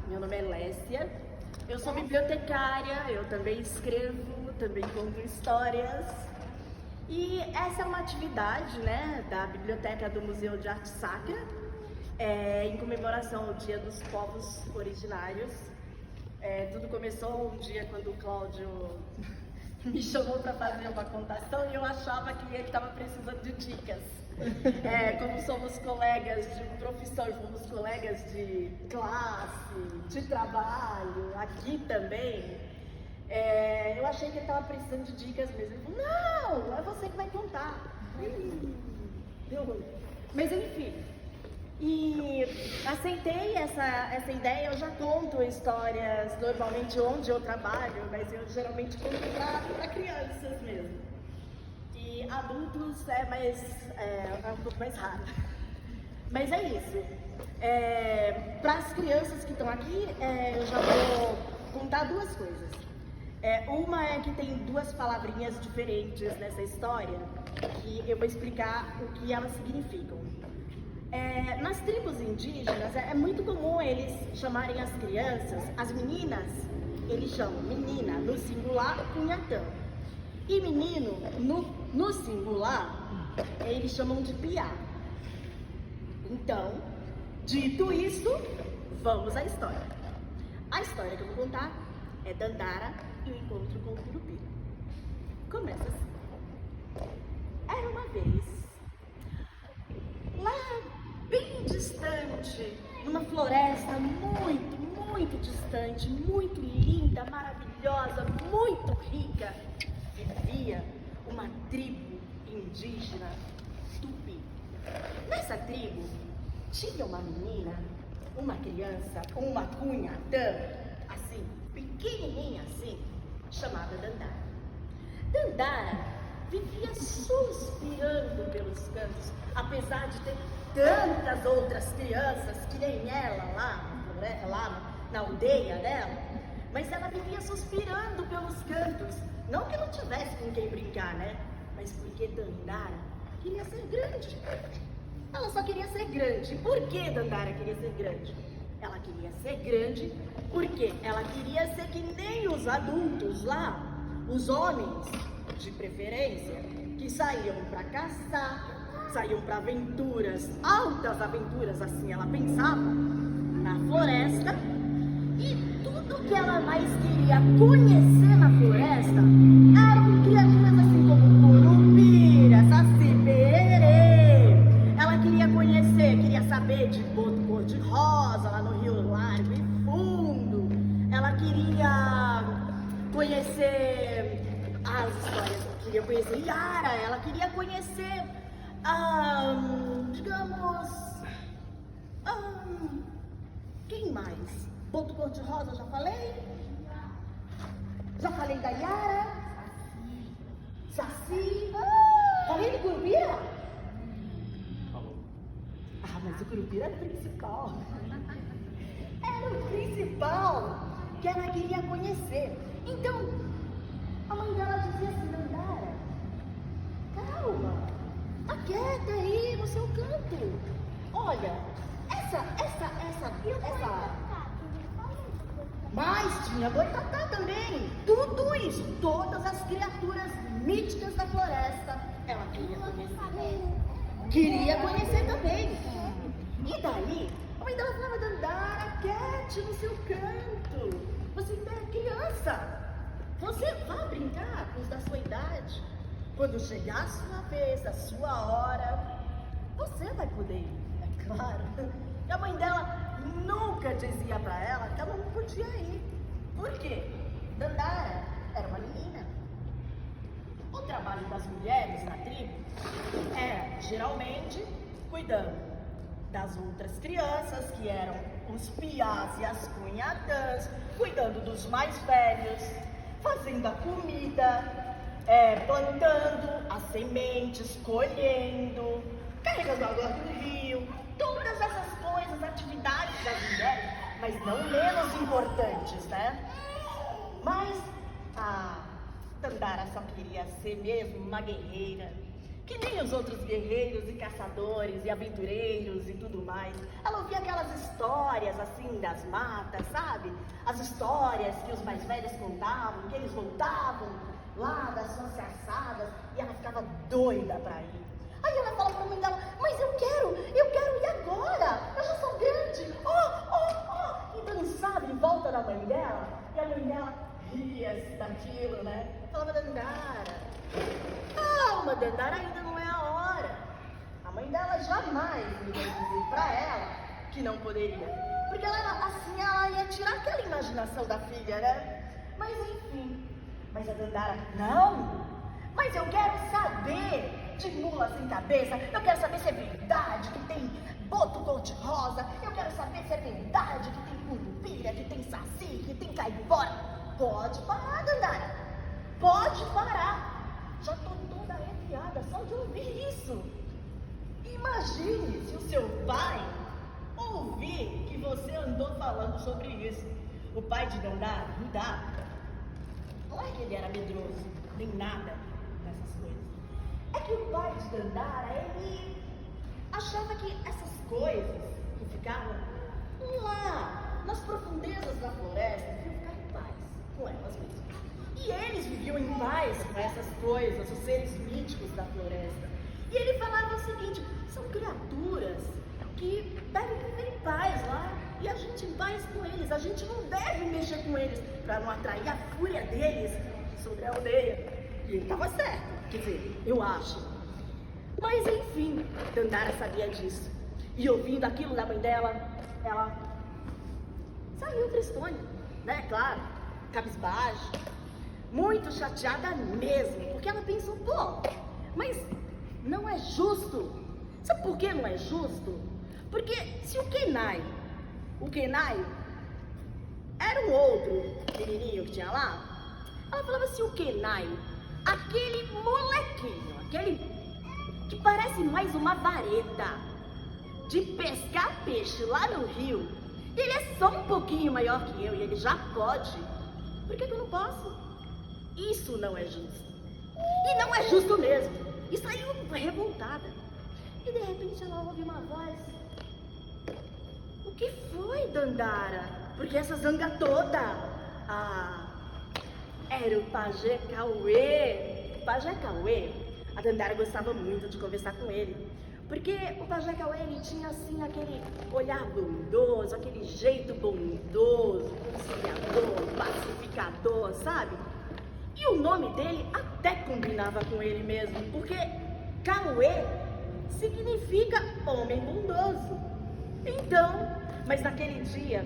Meu nome é Lécia, eu sou bibliotecária, eu também escrevo, também conto histórias. E essa é uma atividade, né, da Biblioteca do Museu de Arte Sacra, em comemoração ao Dia dos Povos Originários. Tudo começou um dia quando o Cláudio me chamou para fazer uma contação e eu achava que ele estava precisando de dicas. Como somos colegas de profissão, fomos colegas de classe, de trabalho, aqui também, eu achei que ele estava precisando de dicas mesmo. Ele falou, não, é você que vai contar. Deu ruim. Mas enfim, e aceitei essa ideia. Eu já conto histórias normalmente onde eu trabalho, mas eu geralmente conto para crianças mesmo. E adultos é um pouco mais raro. Mas é isso. Para as crianças que estão aqui, eu já vou contar duas coisas. Uma é que tem duas palavrinhas diferentes nessa história, que eu vou explicar o que elas significam. Nas tribos indígenas, é muito comum eles chamarem as crianças, as meninas, eles chamam menina no singular, cunhatã. E menino, no singular, eles chamam de piá. Então, dito isso, vamos à história. A história que eu vou contar é Dandara e o encontro com o Curupira. Começa assim. Era uma vez, lá bem distante, numa floresta muito distante, muito linda, maravilhosa, muito rica, vivia uma tribo indígena tupi. Nessa tribo tinha uma menina, uma criança, uma cunhatã, assim, pequenininha assim, chamada Dandara. Dandara vivia suspirando pelos cantos, apesar de ter tantas outras crianças que nem ela lá na aldeia dela, mas ela vivia suspirando pelos cantos. Não que não tivesse com quem brincar, né? Mas porque Dandara queria ser grande. Ela só queria ser grande. Por que Dandara queria ser grande? Ela queria ser grande porque ela queria ser que nem os adultos lá, os homens, de preferência, que saíam para caçar, saíam para aventuras, altas aventuras, assim ela pensava, na floresta. E tudo que ela mais queria conhecer na floresta eram criaturas assim como curupira, saci pererê. Ela queria conhecer, queria saber de boto cor-de-rosa lá no Rio Largo e Fundo. Ela queria conhecer as histórias, queria conhecer Yara, ela queria conhecer, quem mais? Boto cor-de-rosa, já falei? Já falei da Yara? Saci? Falei do Curupira? Mas o Curupira era o principal. Era o principal que ela queria conhecer. Então, a mãe dela dizia assim, Dandara, calma, tá quieta aí no seu canto. Olha, essa. Mas tinha boitatá também. Tudo isso, todas as criaturas míticas da floresta, ela queria conhecer. Queria conhecer também. E daí, a mãe dela falava, Dandara, quiete no seu canto. Você ainda é criança. Você vai brincar com os da sua idade. Quando chegar a sua vez, a sua hora, você vai poder ir, é claro. E a mãe dela nunca dizia pra ela que ela não podia ir. Por quê? Dandara era uma menina. O trabalho das mulheres na tribo era, geralmente, cuidando das outras crianças, que eram os piás e as cunhatãs, cuidando dos mais velhos, fazendo a comida, plantando as sementes, colhendo, carregando água do rio, todas essas coisas, atividades das mulheres, mas não menos importantes, né? Mas a Dandara só queria ser mesmo uma guerreira, que nem os outros guerreiros e caçadores e aventureiros e tudo mais. Ela ouvia aquelas histórias assim das matas, sabe? As histórias que os mais velhos contavam, que eles voltavam lá das suas caçadas e ela ficava doida pra ir. Aí ela fala pra mãe dela, mas eu quero ir agora, eu já sou grande, e dançava em volta da mãe dela, e a mãe dela ria-se daquilo, né? Falava, Dandara, calma, Dandara, ainda não é a hora. A mãe dela jamais ia dizer pra ela que não poderia, porque ela, assim, ela ia tirar aquela imaginação da filha, né? Mas enfim, mas a Dandara, não, mas eu quero saber de mula sem cabeça, eu quero saber se é verdade que tem boto cor-de-rosa, eu quero saber se é verdade que tem curupira, que tem saci, que tem caipora. Pode parar, Dandara, pode parar. Já tô toda arrepiada só de ouvir isso. Imagine se o seu pai ouvir que você andou falando sobre isso. O pai de Dandara, não é que ele era medroso, nem nada dessas coisas. É que o pai de Dandara, ele achava que essas coisas que ficavam lá nas profundezas da floresta iam ficar em paz com elas mesmas. E eles viviam em paz com essas coisas, os seres míticos da floresta. E ele falava o seguinte, são criaturas que devem viver em paz lá, e a gente em paz com eles, a gente não deve mexer com eles para não atrair a fúria deles sobre a aldeia. E ele estava certo. Quer dizer, eu acho. Mas enfim, Dandara sabia disso. E ouvindo aquilo da mãe dela, ela saiu tristona, né? Claro, cabisbaixa, muito chateada mesmo, porque ela pensou, pô, mas não é justo. Sabe por que não é justo? Porque se o Kenai era um outro menininho que tinha lá, ela falava se o Kenai, aquele molequinho, aquele que parece mais uma vareta de pescar peixe lá no rio, ele é só um pouquinho maior que eu e ele já pode. Por que eu não posso? Isso não é justo. E não é justo mesmo. E saiu revoltada. E de repente ela ouve uma voz. O que foi, Dandara? Porque essa zanga toda? Era o Pajé Cauê. O Pajé Cauê, a Dandara gostava muito de conversar com ele. Porque o Pajé Cauê, ele tinha assim aquele olhar bondoso, aquele jeito bondoso, conciliador, pacificador, sabe? E o nome dele até combinava com ele mesmo, porque Cauê significa homem bondoso. Então, mas naquele dia,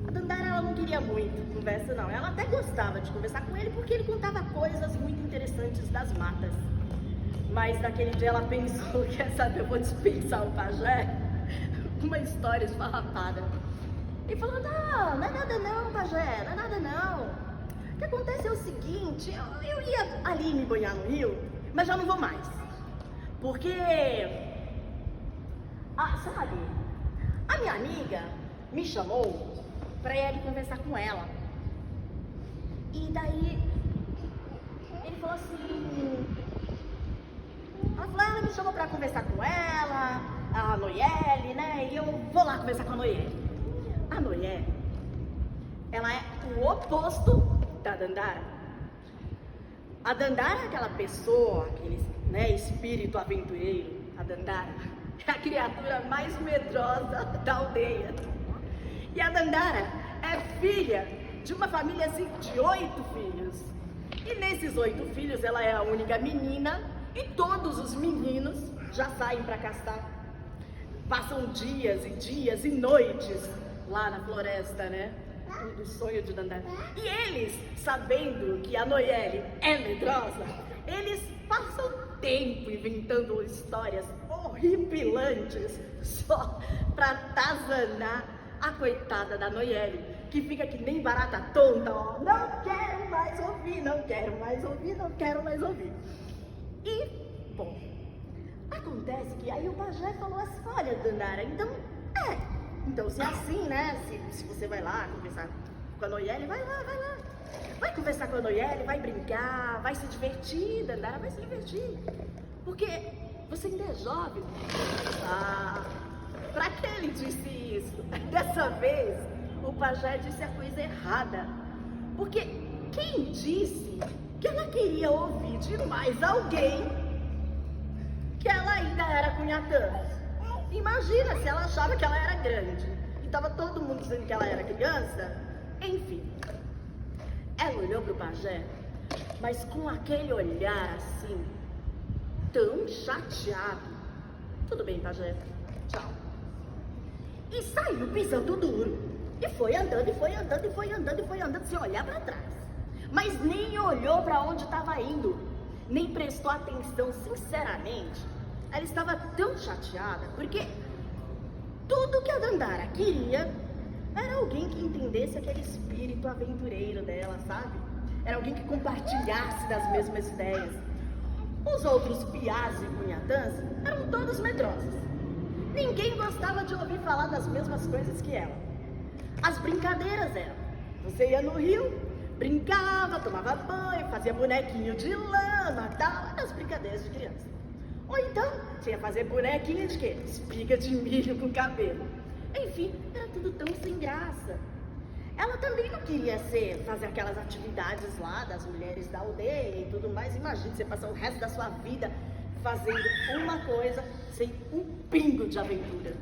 a Dandara ela não queria muito conversa não, ela até gostava de conversar com ele porque ele contava coisas muito interessantes das matas. Mas naquele dia ela pensou, quer saber, eu vou dispensar o pajé, uma história esfarrapada. E falou, não é nada não, pajé, não é nada não. O que acontece é o seguinte, eu ia ali me banhar no rio, mas já não vou mais. Porque, sabe, a minha amiga me chamou pra ir ali conversar com ela. E daí, ele falou assim, ela me chamou pra conversar com ela, a Noyeli, né, e eu vou lá conversar com a Noyeli. A Noyeli, ela é o oposto da Dandara. A Dandara é aquela pessoa, aquele, né, espírito aventureiro. A Dandara é a criatura mais medrosa da aldeia. E a Dandara é filha de uma família assim de 8 filhos. E nesses 8 filhos ela é a única menina e todos os meninos já saem para caçar. Passam dias e dias e noites lá na floresta, né? O sonho de Dandara. E eles, sabendo que a Noyeli é medrosa, eles passam tempo inventando histórias horripilantes só pra atazanar a coitada da Noyeli, que fica que nem barata tonta, ó. Não quero mais ouvir, não quero mais ouvir, não quero mais ouvir. E, bom, acontece que aí o pajé falou assim, olha, Dandara, então se é assim, né, se você vai lá conversar com a Noelle, vai lá, vai lá. Vai conversar com a Noelle, vai brincar, vai se divertir, Dandara vai se divertir. Porque você ainda é jovem. Ah, pra que ele disse isso? Dessa vez, o pajé disse a coisa errada. Porque quem disse que ela queria ouvir de mais alguém que ela ainda era cunhatã? Imagina se ela achava que ela era grande e tava todo mundo dizendo que ela era criança. Enfim, ela olhou pro pajé, mas com aquele olhar assim, tão chateado. Tudo bem, pajé, tchau. E saiu pisando duro. E foi andando, e foi andando, e foi andando, e foi andando, sem olhar para trás. Mas nem olhou para onde estava indo, nem prestou atenção, sinceramente. Ela estava tão chateada, porque tudo que a Dandara queria era alguém que entendesse aquele espírito aventureiro dela, sabe? Era alguém que compartilhasse das mesmas ideias. Os outros piás e cunhatãs eram todos medrosos. Ninguém gostava de ouvir falar das mesmas coisas que ela. As brincadeiras eram: você ia no rio, brincava, tomava banho, fazia bonequinho de lama, tal, as brincadeiras de criança. Ou então, tinha que fazer bonequinho de quê? Espiga de milho com cabelo. Enfim, era tudo tão sem graça. Ela também não queria fazer aquelas atividades lá das mulheres da aldeia e tudo mais. Imagina você passar o resto da sua vida fazendo uma coisa sem um pingo de aventura.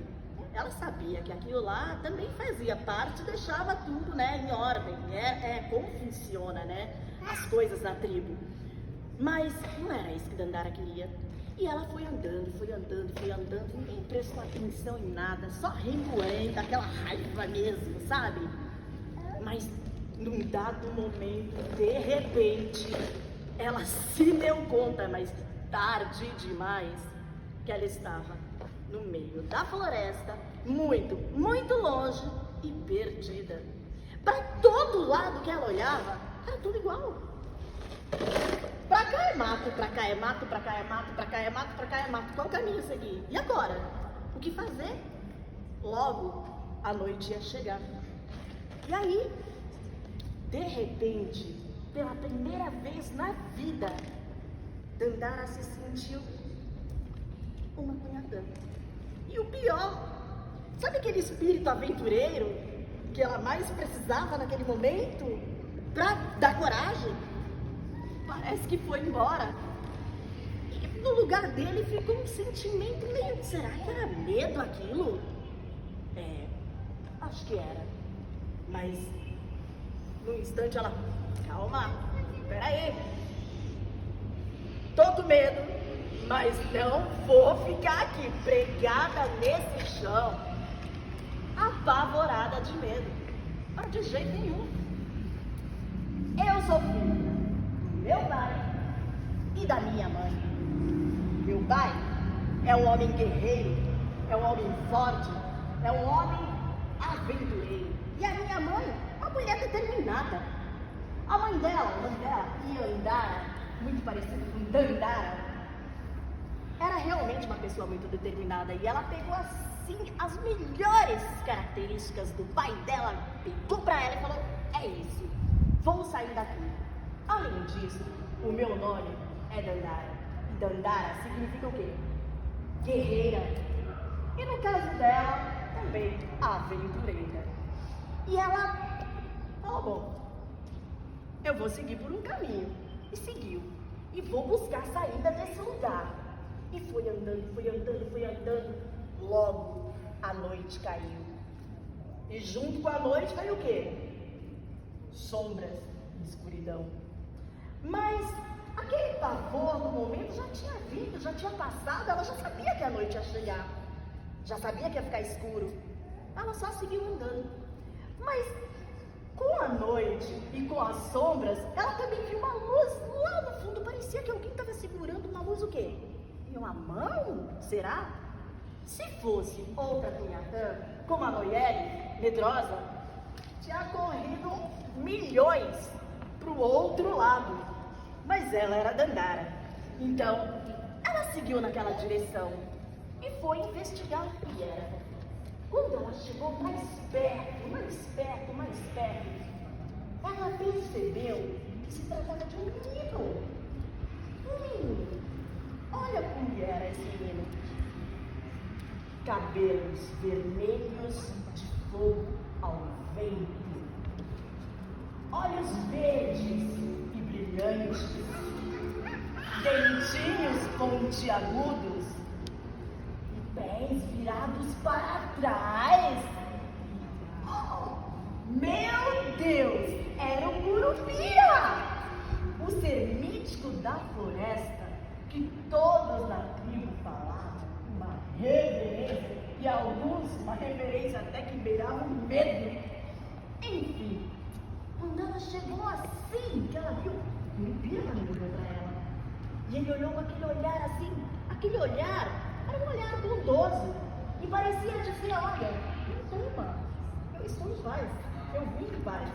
Ela sabia que aquilo lá também fazia parte, deixava tudo, né, em ordem. É como funciona, né, as coisas da tribo. Mas não era isso que Dandara queria. E ela foi andando, foi andando, foi andando, ninguém prestou atenção em nada, só remoendo, aquela raiva mesmo, sabe? Mas num dado momento, de repente, ela se deu conta, mas tarde demais, que ela estava no meio da floresta, muito, muito longe e perdida. Para todo lado que ela olhava, era tudo igual. Pra cá é mato, pra cá é mato, pra cá é mato, pra cá é mato, pra cá é mato. Qual o caminho a seguir? E agora? O que fazer? Logo, a noite ia chegar. E aí, de repente, pela primeira vez na vida, Dandara se sentiu uma cunhatã. E o pior, sabe aquele espírito aventureiro que ela mais precisava naquele momento pra dar coragem? Parece que foi embora. E no lugar dele ficou um sentimento meio... Será que era medo aquilo? Acho que era. Mas, num instante ela... Calma, peraí. Tô com medo, mas não vou ficar aqui pregada nesse chão, apavorada de medo. Mas de jeito nenhum. Eu sou filha do meu pai e da minha mãe. Meu pai é um homem guerreiro, é um homem forte, é um homem aventureiro. E a minha mãe, uma mulher determinada. A mãe dela, Iandara, muito parecida com Dandara, era realmente uma pessoa muito determinada. E ela pegou assim as melhores características do pai dela, pegou pra ela e falou: é isso, vou sair daqui. Além disso, o meu nome é Dandara. E Dandara significa o quê? Guerreira. E no caso dela, também aventureira. E ela falou: bom, eu vou seguir por um caminho. E seguiu. E vou buscar a saída desse lugar. E foi andando, foi andando, foi andando. Logo, a noite caiu. E junto com a noite veio o quê? Sombras e escuridão. Mas aquele pavor do momento já tinha vindo, já tinha passado. Ela já sabia que a noite ia chegar. Já sabia que ia ficar escuro. Ela só seguiu andando. Mas com a noite e com as sombras, ela também viu uma luz lá no fundo. Parecia que alguém estava segurando uma luz, o quê? Em uma mão? Será? Se fosse outra cunhatã, como a Noelle, medrosa, tinha corrido milhões para o outro lado. Mas ela era Dandara. Então, ela seguiu naquela direção e foi investigar o que era. Quando ela chegou mais perto, cabelos vermelhos de fogo ao vento, olhos verdes e brilhantes, dentinhos pontiagudos e pés virados para trás. Oh, meu Deus, era o Curupira, o ser mítico da floresta que todos na tribo falavam, uma reverência e alguns uma reverência até que beirava o medo. Enfim, quando ela chegou assim, que ela viu, o Curupira também olhou para ela. E ele olhou com aquele olhar assim, aquele olhar era um olhar bondoso e parecia dizer, olha, não tema, eu estou em paz, eu vim em paz.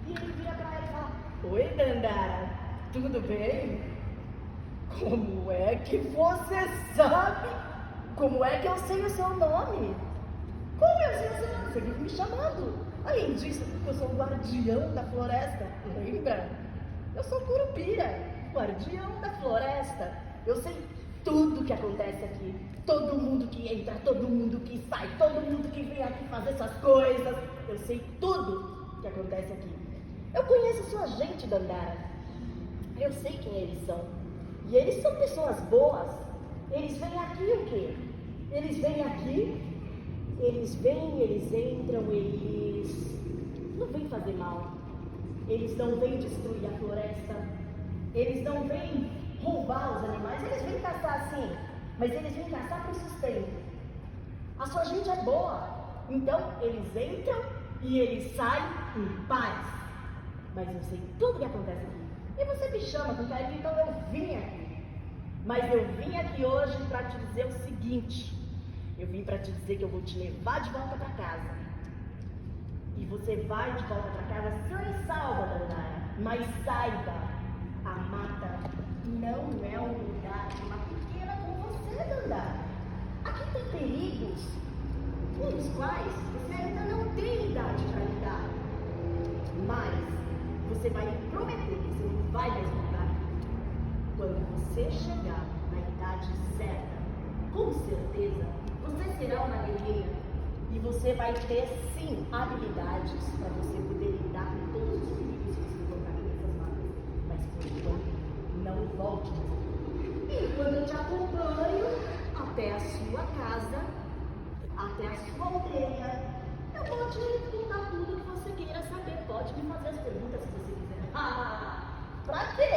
E ele vira para ela e fala, oi Dandara, tudo bem? Como é que você sabe? Como é que eu sei o seu nome? Como eu sei o seu nome? Você vive me chamando. Além disso, eu sou o guardião da floresta, lembra? Eu sou Curupira, guardião da floresta. Eu sei tudo que acontece aqui. Todo mundo que entra, todo mundo que sai, todo mundo que vem aqui fazer essas coisas. Eu sei tudo que acontece aqui. Eu conheço sua gente, Dandara. Eu sei quem eles são. E eles são pessoas boas. Eles vêm aqui o quê? Eles vêm aqui, eles vêm, eles entram, eles não vêm fazer mal. Eles não vêm destruir a floresta. Eles não vêm roubar os animais. Eles vêm caçar sim, mas eles vêm caçar para o sustento. A sua gente é boa. Então eles entram e eles saem em paz. Mas eu sei tudo o que acontece aqui. E você me chama com carinho, então eu vim aqui. Mas eu vim aqui hoje para te dizer o seguinte. Eu vim para te dizer que eu vou te levar de volta para casa. E você vai de volta para casa sã e salva, Dandara. Mas saiba, a mata não é um lugar de uma pequena como você, Dandara. Aqui tem perigos com os quais você ainda não tem idade para lidar. Mas você vai me prometer que você não vai mais voltar. Quando você chegar na idade certa, com certeza, você será uma guerreira. E você vai ter, sim, habilidades para você poder lidar com todos os perigos que você encontrar nessas matas. Mas, por enquanto, não volte mais aqui. E quando eu te acompanho até a sua casa, até a sua aldeia, eu vou te contar tudo que você queira saber. Pode me fazer as perguntas se você quiser. Pra quê?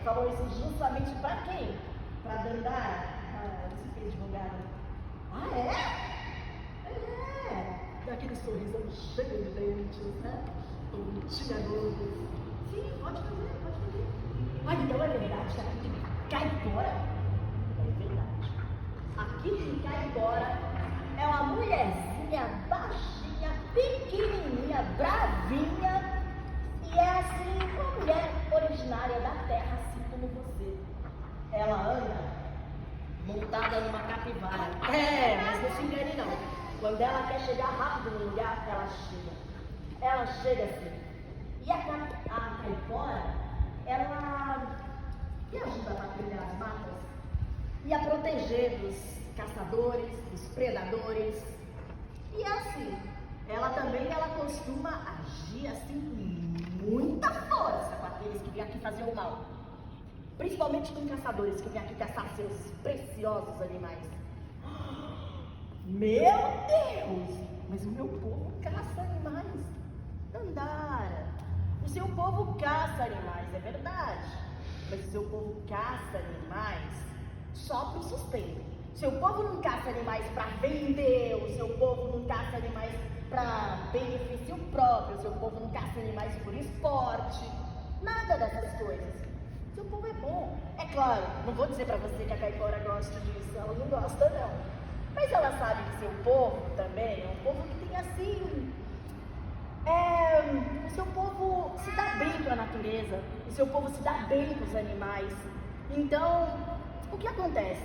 Falou isso justamente pra quem? Pra Dandara? Você fez advogada. Ah, é? Daquele sorrisão cheio de dentes, né? Pontiagudos. Sim, pode fazer. Ah, então é verdade que aqui de Caipora? É verdade. Aqui de Caipora é uma mulherzinha baixinha, pequenininha, bravinha. E é assim, uma mulher originária da terra, assim como você. Ela anda montada numa capivara. Mas não se engane não. Quando ela quer chegar rápido no lugar, ela chega. Ela chega assim. E a caipora, ela me ajuda a patrulhar as matas e a proteger dos caçadores, dos predadores. E assim, ela costuma agir assim com muita força com aqueles que vêm aqui fazer o mal. Principalmente com caçadores que vêm aqui caçar seus preciosos animais. Meu Deus! Mas o meu povo caça animais. Dandara, o seu povo caça animais, é verdade. Mas o seu povo caça animais só para o sustento. O seu povo não caça animais para vender, o seu povo não caça animais para benefício próprio, o seu povo não caça animais por esporte. Nada dessas coisas. Seu povo é bom. É claro, não vou dizer para você que a caipora gosta disso, ela não gosta não. Mas ela sabe que seu povo também é um povo que tem assim... o seu povo se dá bem com a natureza, o seu povo se dá bem com os animais. Então, o que acontece?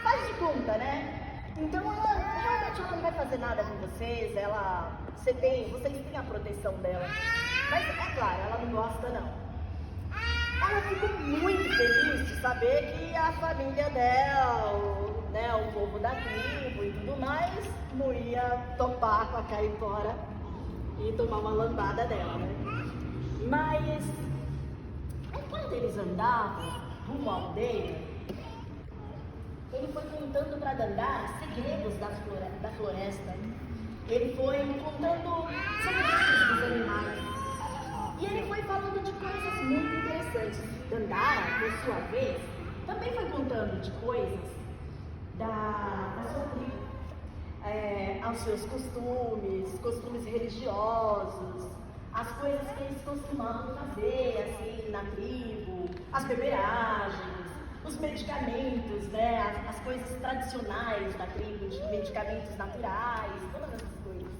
Faz de conta, né? Então, realmente ela não vai fazer nada com vocês, vocês têm a proteção dela. Mas, é claro, ela não gosta não. Ela ficou muito feliz de saber que a família dela, né, o povo da tribo e tudo mais, não ia topar com a caipora e tomar uma lambada dela, né? Mas, enquanto eles andavam rumo à aldeia, ele foi contando para Dandara segredos da floresta. Ele foi contando segredos dos animais. E ele foi falando de coisas muito interessantes. Dandara, por sua vez, também foi contando de coisas da sua tribo. Aos seus costumes religiosos, as coisas que eles costumavam fazer, assim, na tribo, as beberagens, os medicamentos, né, as coisas tradicionais da tribo, de medicamentos naturais, todas essas coisas.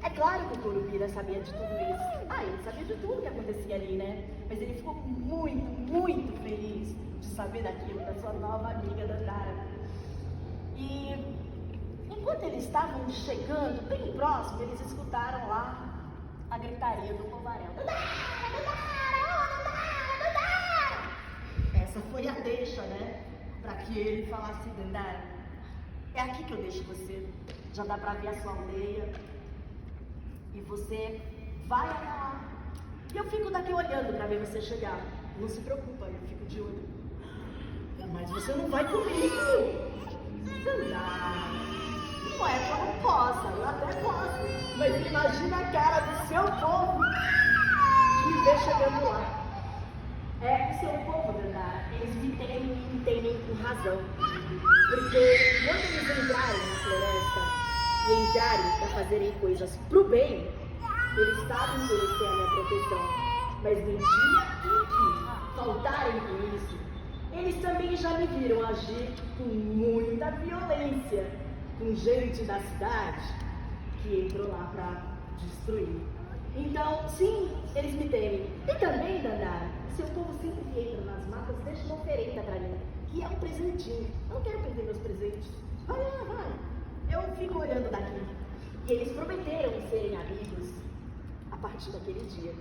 É claro que o Curupira sabia de tudo isso. Ele sabia de tudo que acontecia ali, né? Mas ele ficou muito, muito feliz de saber daquilo da sua nova amiga Dandara. E enquanto eles estavam chegando bem próximo, eles escutaram lá a gritaria do povaréu. Dandara, Dandara, Dandara, Dandara! Essa foi a deixa, né? Para que ele falasse: Dandara, é aqui que eu deixo você. Já dá para ver a sua aldeia. E você vai até lá. E eu fico daqui olhando para ver você chegar. Não se preocupa, eu fico de olho. Mas você não vai comigo. Dandara, não é que eu não possa, eu até posso. Mas imagina a cara do seu povo de me ver chegando lá. O seu povo, Dandara, eles me temem com razão. Porque quando eles entrarem na floresta e entrarem para fazerem coisas pro bem, eles sabem que eles têm a minha proteção. Mas no dia em que faltarem com isso, eles também já me viram agir com muita violência com gente da cidade que entrou lá para destruir. Então, sim, eles me temem. E também, Dandara, seu povo sempre que entra nas matas deixa uma oferenda para mim, que é um presentinho. Eu não quero perder meus presentes. Vai lá, vai. Eu fico olhando daqui. E eles prometeram serem amigos a partir daquele dia.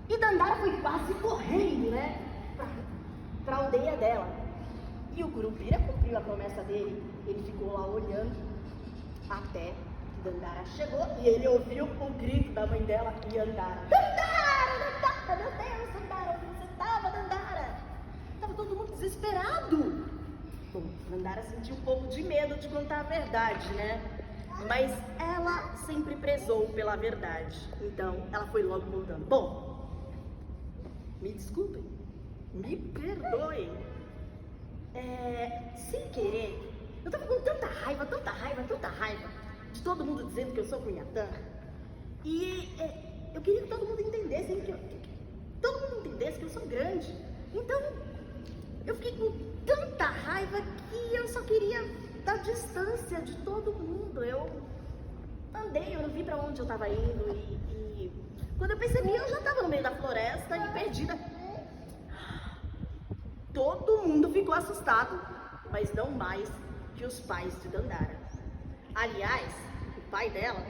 E Dandara foi quase correndo, né, para a aldeia dela. E o Curupira cumpriu a promessa dele. Ele ficou lá olhando até que Dandara chegou e ele ouviu o grito da mãe dela e Dandara. Dandara, Dandara, meu Deus, Dandara, onde você estava, Dandara? Estava todo mundo desesperado. Bom, Dandara sentiu um pouco de medo de contar a verdade, né? Mas ela sempre prezou pela verdade. Então, ela foi logo contando. Bom, me desculpem, me perdoem. Sem querer, eu tava com tanta raiva de todo mundo dizendo que eu sou cunhatã. E eu queria que todo mundo entendesse, que todo mundo entendesse que eu sou grande. Então, eu fiquei com tanta raiva que eu só queria dar distância de todo mundo. Eu andei, eu não vi pra onde eu tava indo e quando eu percebi, eu já tava no meio da floresta e perdida. Todo mundo ficou assustado, mas não mais que os pais de Dandara. Aliás, o pai dela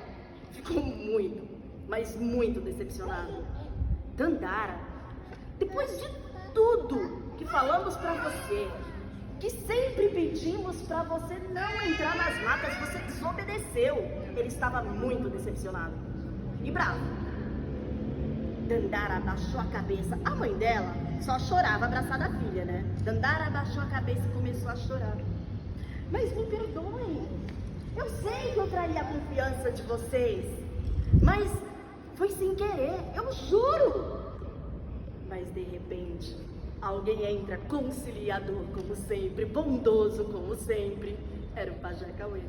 ficou muito, mas muito decepcionado. Dandara, depois de tudo que falamos pra você, que sempre pedimos pra você não entrar nas matas, você desobedeceu. Ele estava muito decepcionado e bravo. Dandara abaixou a cabeça. A mãe dela só chorava abraçada à filha, né? Dandara abaixou a cabeça e começou a chorar. Mas me perdoem. Eu sei que eu traí a confiança de vocês. Mas foi sem querer, eu juro. Mas de repente, alguém entra conciliador como sempre, bondoso como sempre. Era o Pajé Cauê.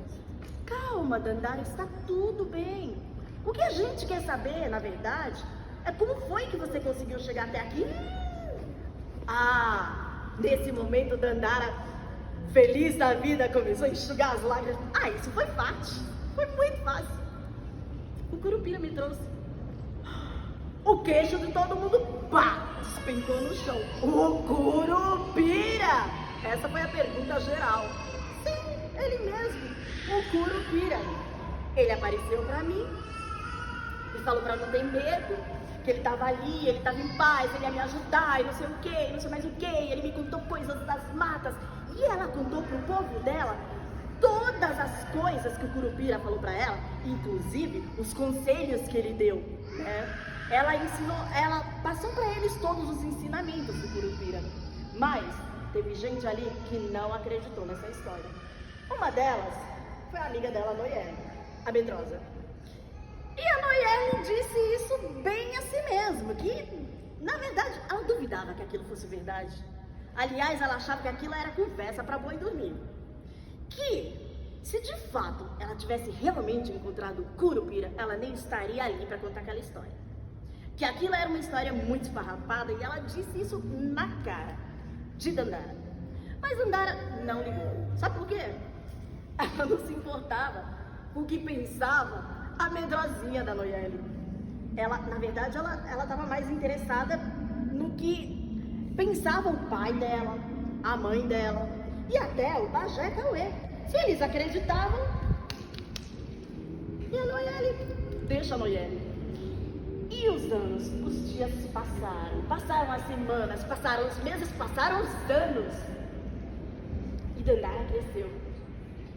Calma, Dandara, está tudo bem. O que a gente quer saber, na verdade, é como foi que você conseguiu chegar até aqui? Nesse momento, Dandara, feliz da vida, começou a enxugar as lágrimas. Isso foi fácil. Foi muito fácil. O Curupira me trouxe. O queixo de todo mundo, despencou no chão. O Curupira! Essa foi a pergunta geral. Sim, ele mesmo, o Curupira. Ele apareceu pra mim e falou pra não ter medo, que ele estava ali, ele estava em paz, ele ia me ajudar, e não sei o que, não sei mais o que. Ele me contou coisas das matas, E ela contou pro povo dela todas as coisas que o Curupira falou para ela, inclusive os conselhos que ele deu, né? Ela passou para eles todos os ensinamentos do Curupira, mas teve gente ali que não acreditou nessa história. Uma delas foi a amiga dela, a Noyeli, a medrosa. E a Noyeli disse isso bem assim mesmo, que na verdade ela duvidava que aquilo fosse verdade. Aliás, ela achava que aquilo era conversa para boi dormir. Que, se de fato ela tivesse realmente encontrado o Curupira, ela nem estaria ali para contar aquela história. Que aquilo era uma história muito esfarrapada e ela disse isso na cara de Dandara. Mas Dandara não ligou. Sabe por quê? Ela não se importava com o que pensava a medrosinha da Noyeli. Na verdade, ela estava mais interessada no que pensava o pai dela, a mãe dela e até o Bagé Cauê. Se eles acreditavam, e a Noyeli, deixa a Noyeli. E os anos, os dias se passaram as semanas, passaram os meses, passaram os anos. E Dandara cresceu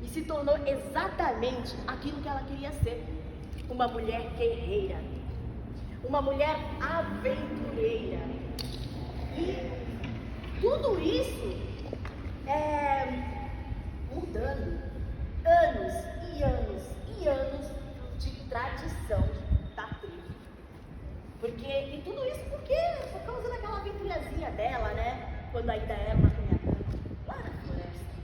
e se tornou exatamente aquilo que ela queria ser, uma mulher guerreira, uma mulher aventureira. E tudo isso mudando anos e anos e anos de tradição da tribo. E tudo isso por causa daquela aventurazinha dela, né? Quando ainda era uma criança lá na floresta.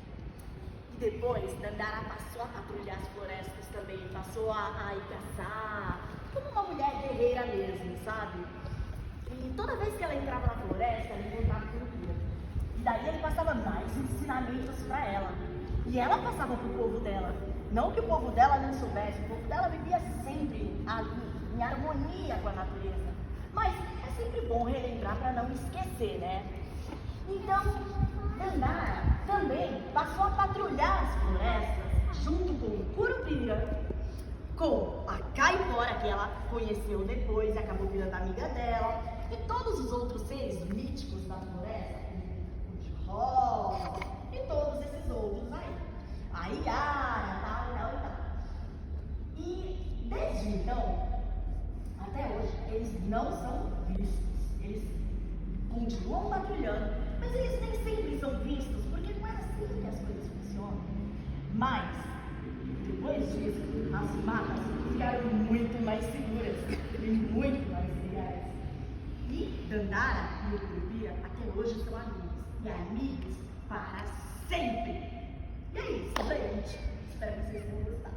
E depois Dandara passou a patrulhar as florestas também, passou a ir caçar, como uma mulher guerreira mesmo, sabe? E toda vez que ela entrava na floresta, ela encontrava o Curupira. E daí ele passava mais ensinamentos para ela. E ela passava pro povo dela. Não que o povo dela não soubesse, o povo dela vivia sempre ali, em harmonia com a natureza. Mas é sempre bom relembrar para não esquecer, né? Então, Dandara também passou a patrulhar as florestas junto com o Curupira, com a Caipora, que ela conheceu depois e acabou virando amiga dela, e todos os outros seres míticos da floresta, o de rosa, e todos esses outros aí. A Iara, tal. E desde então, até hoje, eles não são vistos. Eles continuam patrulhando, mas eles nem sempre são vistos, porque não é assim que as coisas funcionam. Mas, depois disso, as matas ficaram muito mais seguras e muito mais legais. E Dandara e o Curupira até hoje são amigos. E amigos para sempre. E é isso, gente. Espero que vocês tenham gostado.